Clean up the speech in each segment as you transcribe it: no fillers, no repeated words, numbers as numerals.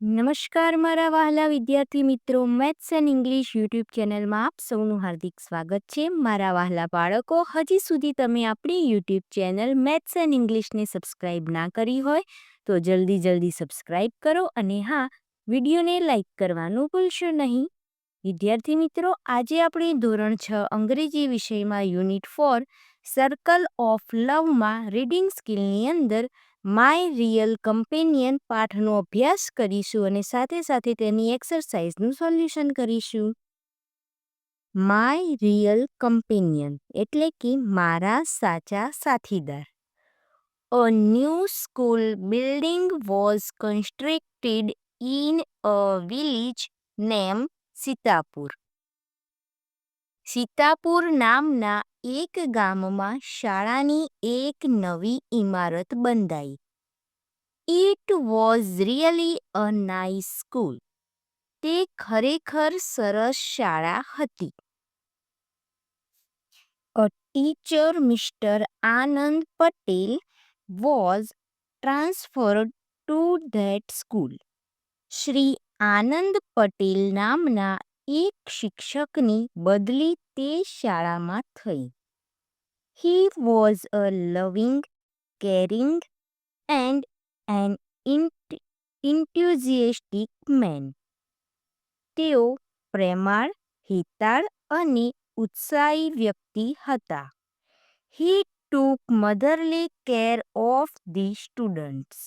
નમસ્કાર મારા વહાલા વિદ્યાર્થી મિત્રો, મેથ્સ એન્ડ ઇંગ્લિશ યુટ્યુબ ચેનલમાં આપ સૌનું હાર્દિક સ્વાગત છે. મારા વહાલા બાળકો, હજી સુધી તમે આપણી યુટ્યુબ ચેનલ મેથ્સ એન્ડ ઇંગ્લિશને સબસ્ક્રાઈબ ના કરી હોય તો જલ્દી સબસ્ક્રાઈબ કરો અને હા, વિડીયોને લાઈક કરવાનું ભૂલશો નહીં. વિદ્યાર્થી મિત્રો, આજે આપણે ધોરણ 6 અંગ્રેજી વિષયમાં યુનિટ 4 સર્કલ ઓફ લવમાં રીડિંગ સ્કિલની અંદર માય રિયલ કમ્પેનિયન પાઠનો અભ્યાસ કરીશું અને સાથે તેની એક્સરસાઇઝનું સોલ્યુશન કરીશું. માય રિયલ કમ્પેનિયન એટલે કે મારા સાચા સાથીદાર. A new school building was constructed in a village named Sitapur. Sitapur નામના એક ગામમાં શાળાની એક નવી ઇમારત બંધાઈ. It was really a nice school. તે ખરેખર સરસ શાળા હતી. A teacher, Mr. Anand Patel, was transferred to that school. Shri Anand Patel નામના એક શિક્ષકની બદલી તે શાળામાં થઈ. He was a loving, caring and an enthusiastic man. તેઓ પ્રેમાળ, હિતાળ અને ઉત્સાહી વ્યક્તિ હતા. He took motherly care of the students.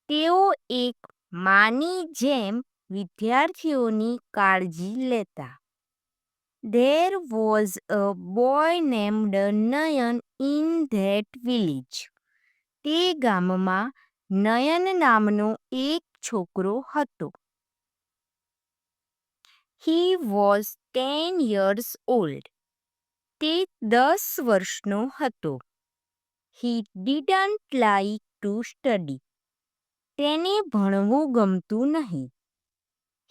તેઓ એક માની જેમ વિદ્યાર્થીઓની કાળજી લેતા. There was a boy named Nayan in that village. તે ગામમાં નયન નામનો એક છોકરો હતો. He was 10 years old. તે 10 વર્ષનો હતો. He didn't like to study. તેને ભણવું ગમતું નહીં.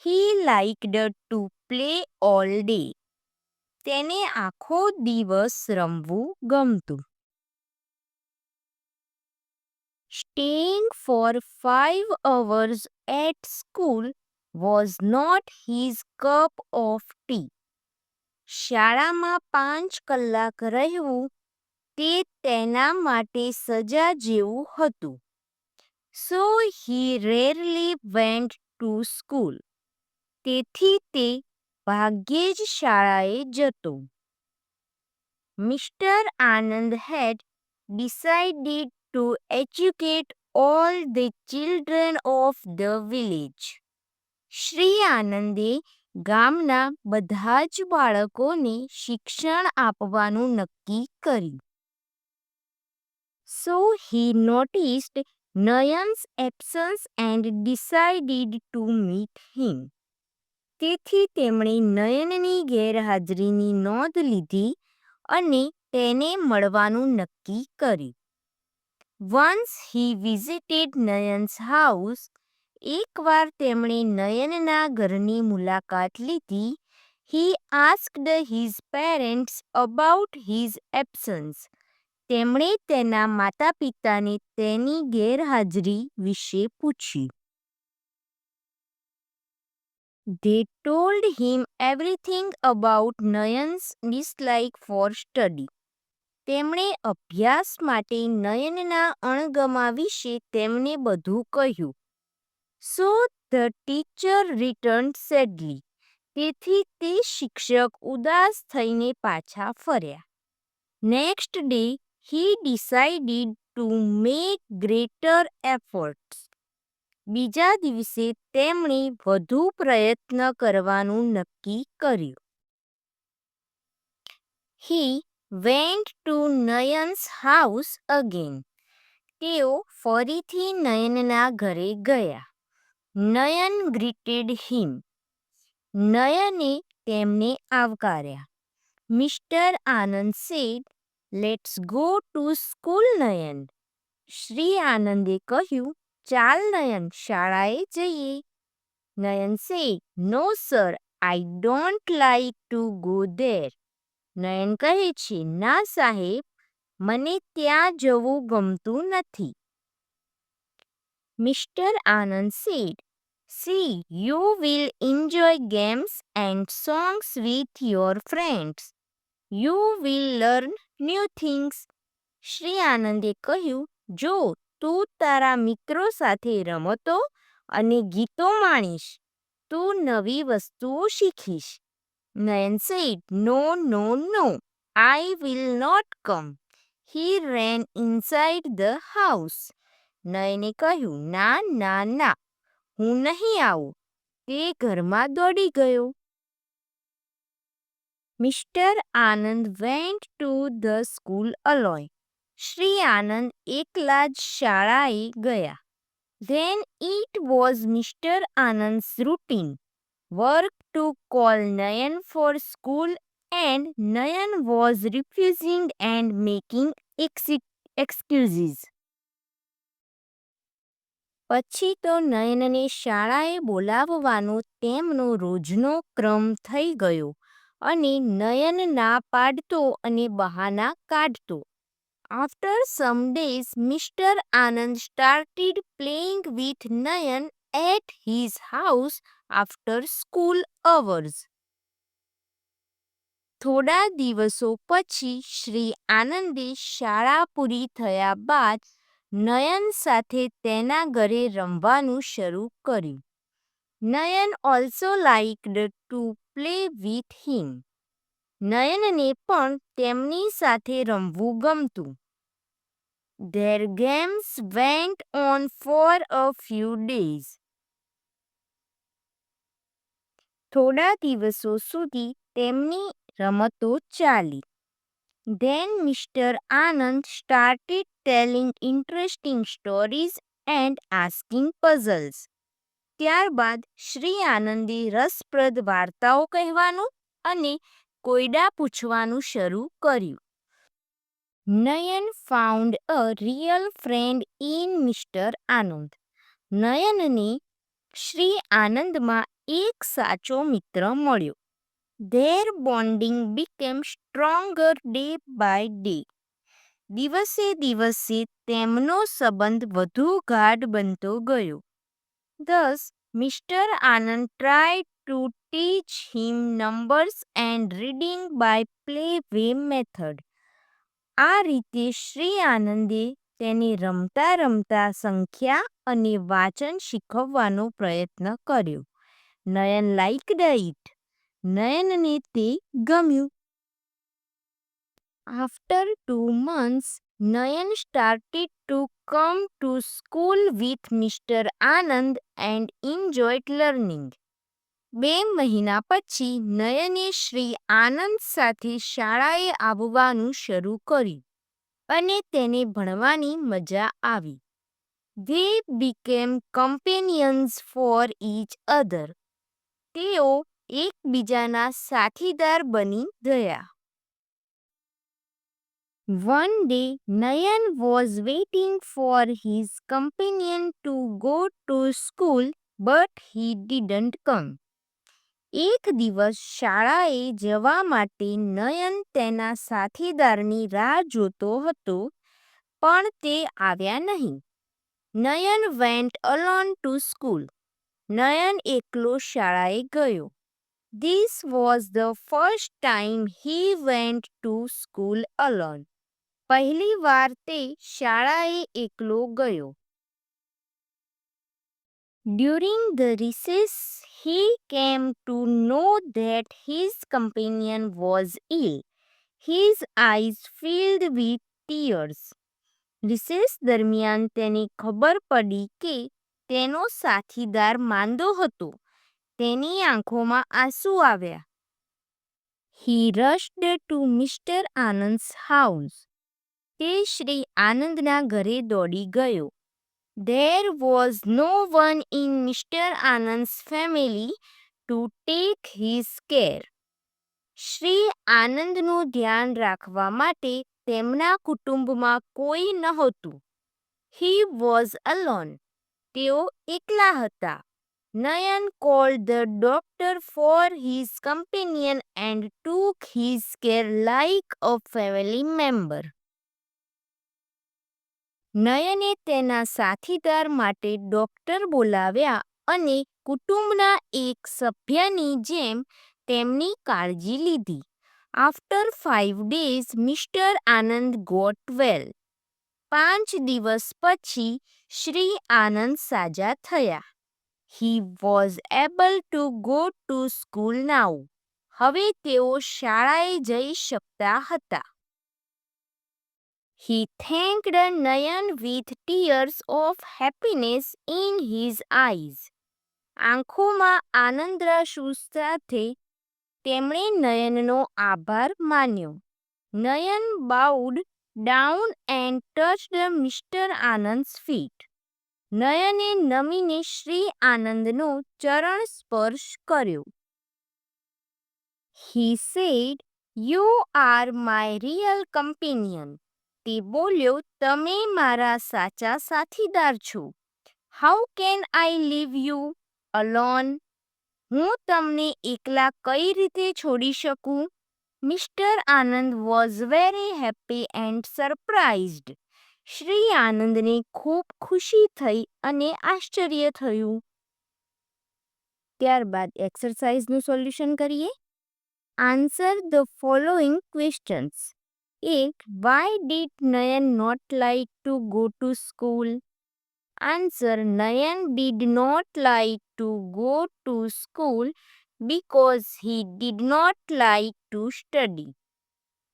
He liked to play all day. તેને આખો દિવસ રમવું ગમતું. Staying for 5 hours at school was not his cup of tea. શાળામાં 5 કલાક રહેવું તે તેના માટે સજા જેવું હતું. So he rarely went to school. તેથી તે ભાગ્યે જ શાળાએ જતો. Mr. Anand had decided to educate all the children of the village. Shri આનંદે ગામના બધા જ બાળકોને શિક્ષણ આપવાનું નક્કી કર્યું. So he noticed Nayan's absence and decided to meet him. તેથી તેમણે નયનની ગેરહાજરીની નોંધ લીધી અને તેને મળવાનું નક્કી કર્યું. Once he visited Nayan's house, એકવાર તેમણે નયનના ઘરની મુલાકાત લીધી. He asked his parents about his absence. તેમણે તેના માતા-પિતાને તેની ગેરહાજરી વિશે પૂછ્યું. They told him everything about Nayan's dislike for study. તેમણે અભ્યાસ માટે નયનના અણગમા વિશે તેમને બધું કહ્યું. So the teacher returned sadly. તેથી તે શિક્ષક ઉદાસ થઈને પાછા ફર્યા. Next day, he decided to make greater efforts. બીજા દિવસે તેમણે વધુ પ્રયત્ન કરવાનું નક્કી કર્યું. He went to Nayan's house again. તેઓ ફરીથી નયનના ઘરે ગયા. નયન greeted him. નયને તેમને આવકાર્યા. Mr. Anand said, "Let's go to school, નયન." શ્રી આનંદે કહ્યું, ચાલ નયન, શાળાએ જઈએ. નયન said, "No sir, I don't like to go there." નયન કહે છે, ના સાહેબ, મને ત્યાં જવું ગમતું નથી. Mr. Anand said, See, you will enjoy games and songs with your friends. You will learn new things. Shri આનંદે કહ્યું, જો તું તારા મિત્રો સાથે રમતો અને ગીતો માણીશ, તું નવી વસ્તુઓ શીખીશ. નયન said, No, no, no, I will not come. He ran inside the house. નયને કહ્યું, ના ના ના, હું નહીં આવું. તે ઘરમાં દોડી ગયો. Mr. Anand went to the school alone. Shri આનંદ એકલા જ શાળાએ ગયા. Then it was Mr. Anand's routine work to call Nayan for school, and Nayan was refusing and making excuses. પછી તો નયનને શાળાએ બોલાવવાનો તેમનો રોજનો ક્રમ થઈ ગયો અને નયન ના પાડતો અને બહાના કાઢતો. After some days, Mr. Anand started playing with Nayan at his house after school hours. થોડા દિવસો પછી શ્રી આનંદે શાળા પૂરી થયા બાદ નયન સાથે તેના ઘરે રમવાનું શરૂ કર્યું. નયન also liked to play with him. નયનને પણ તેમની સાથે રમવું ગમતું. Their games went on for a few days. થોડા દિવસો સુધી તેમની રમતો ચાલી. Then Mr. Anand started telling interesting stories and asking puzzles. ત્યારબાદ શ્રી આનંદે રસપ્રદ વાર્તાઓ કહેવાનું અને કોયડા પૂછવાનું શરૂ કર્યું. નયન found a real friend in Mr. Anand. નયનને Shri આનંદમાં એક સાચો મિત્ર મળ્યો. Their bonding became stronger day by day. દિવસે દિવસે તેમનો સંબંધ વધુ ગાઢ બનતો ગયો. Thus, Mr. Anand tried to teach him numbers and reading by play-way method. આ રીતે શ્રી આનંદે તેને રમતા રમતા સંખ્યા અને વાંચન શીખવવાનો પ્રયત્ન કર્યો. નયન liked it. નયનને તે ગમ્યું. After 2 months, Nayan started to come to school with Mr. Anand and enjoyed learning. 2 મહિના પછી નયને શ્રી આનંદ સાથે શાળાએ આવવાનું શરૂ કર્યું અને તેને ભણવાની મજા આવી. They became companions for each other. તેઓ એકબીજાના સાથીદાર બની ગયા. One day, Nayan was waiting for his companion to go to school, but he didn't come. એક દિવસ શાળાએ જવા માટે નયન તેના સાથીદારની રાહ જોતો હતો, પણ તે આવ્યા નહીં. નયન went alone to school. નયન એકલો શાળાએ ગયો. This was the first time he went to school alone. પહેલી વાર તે શાળાએ એકલો ગયો. During the recess, he came to know that his companion was ill. His eyes filled with tears. Recess દરમિયાન તેને ખબર પડી કે તેનો સાથીદાર માંદો હતો. તેની આંખોમાં આંસુ આવ્યા. He rushed to Mr. Anand's house. તે શ્રી આનંદના ઘરે દોડી ગયો. There was no one in Mr. Anand's family to take his care. Shri આનંદનું ધ્યાન રાખવા માટે તેમના કુટુંબમાં કોઈ નહોતું. He was alone. તેઓ એકલા હતા. Nayan called the doctor for his companion and took his care like a family member. નયને તેના સાથીદાર માટે ડોક્ટર બોલાવ્યા અને કુટુંબના એક સભ્યની જેમ તેમની કાળજી લીધી. આફ્ટર 5 days મિસ્ટર આનંદ ગોટ વેલ. 5 દિવસ પછી શ્રી આનંદ સાજા થયા. He was able to go to school now. હવે તેઓ શાળાએ જઈ શકતા હતા. He thanked Nayan with tears of happiness in his eyes. આંખોમાં આનંદાશ્રુ સાથે તેમણે નયનનો આભાર માન્યો. નયન bowed down and touched Mr. Anand's feet. નયને નમીને Shri આનંદનો ચરણ સ્પર્શ કર્યો. He said, "You are my real companion." તે બોલ્યો, તમે મારા સાચા સાથીદાર છો. How can I leave you alone? હું તમને એકલા કઈ રીતે છોડી શકું? Mr. Anand was very happy and surprised. Shri આનંદને ખૂબ ખુશી થઈ અને આશ્ચર્ય થયું. ત્યારબાદ એક્સરસાઇઝનું સોલ્યુશન કરીએ. Answer the following questions. 1. Why did Nayan not like to go to school? Answer. Nayan did not like to go to school because he did not like to study.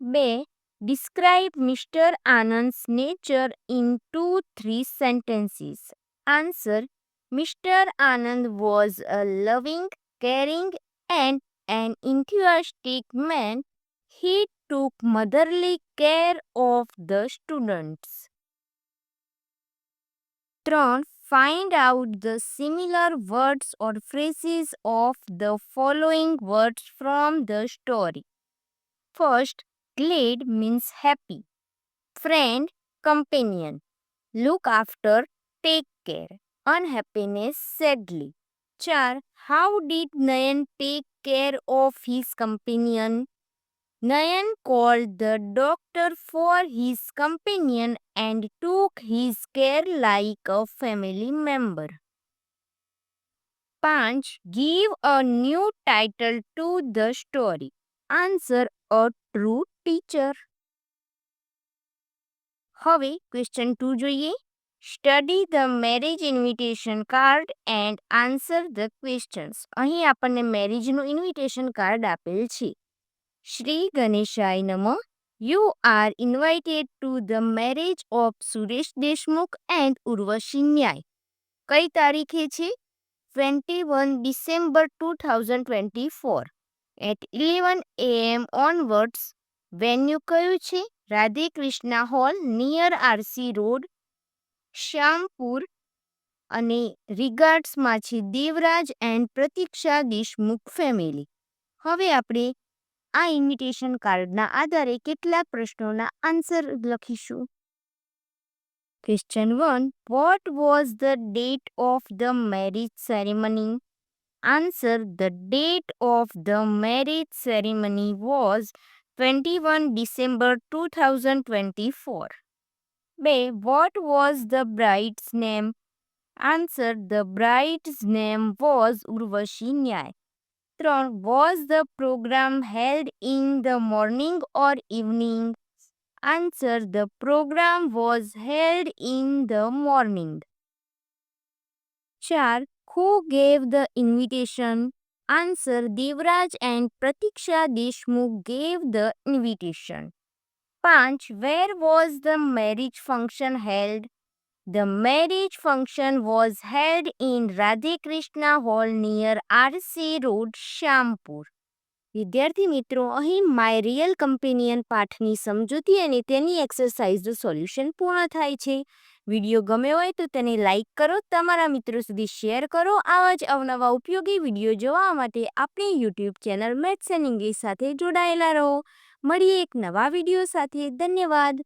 2. Describe Mr. Anand's nature in 2-3 sentences. Answer. Mr. Anand was a loving, caring and an enthusiastic man. He took motherly care of the students. 3. Find out the similar words or phrases of the following words from the story. First, glad means happy. Friend, companion. Look after, take care. Unhappiness, sadly. 4. How did Nayan take care of his companion? Nayan called the doctor for his companion and took his care like a family member. 5. Give a new title to the story. Answer. A true teacher. હવે question 2 જોઈએ. Study the marriage invitation card and answer the questions. અહીં આપણને મેરેજનું invitation card આપેલ છે. શ્રી ગણેશાય નમઃ. You are invited to the marriage of Suresh Deshmukh and Urvashi Nyai. કઈ તારીખે છે? 21 December 2024 at 11 AM onwards. Venue કયું છે? Radhe Krishna hall near RC road, Shyampur. અને રિગાર્ડ્સમાં છે દેવરાજ એન્ડ પ્રતીક્ષા દેશમુખ ફેમિલી. હવે આપણે આ ઇન્વિટેશન કાર્ડના આધારે કેટલાક પ્રશ્નોના આન્સર લખીશું. Question 1. What was the date of the marriage ceremony? Answer. The date of the marriage ceremony was 21 December 2024. 2. What was the bride's name? Answer. The bride's name was Urvashi Nyai. 3. Was the program held in the morning or evening? Answer. The program was held in the morning. 4. Who gave the invitation? Answer. Devraj and Pratiksha Deshmukh gave the invitation. 5. Where was the marriage function held? The marriage function was held in Radhe Krishna Hall near RC Road, Shampur. વિદ્યાર્થી મિત્રો, અહીં my real companion પાઠની સમજૂતી અને તેની એક્સરસાઇઝનું solution પૂર્ણ થાય છે. Video ગમ્યો હોય તો તેને લાઇક કરો, તમારા મિત્રો સુધી શેર કરો. આવા જ અવનવા ઉપયોગી વિડીયો જોવા માટે આપણી YouTube channel maths and English સાથે જોડાયેલા રહો. મળીએ એક નવા વિડીયો સાથે. ધન્યવાદ.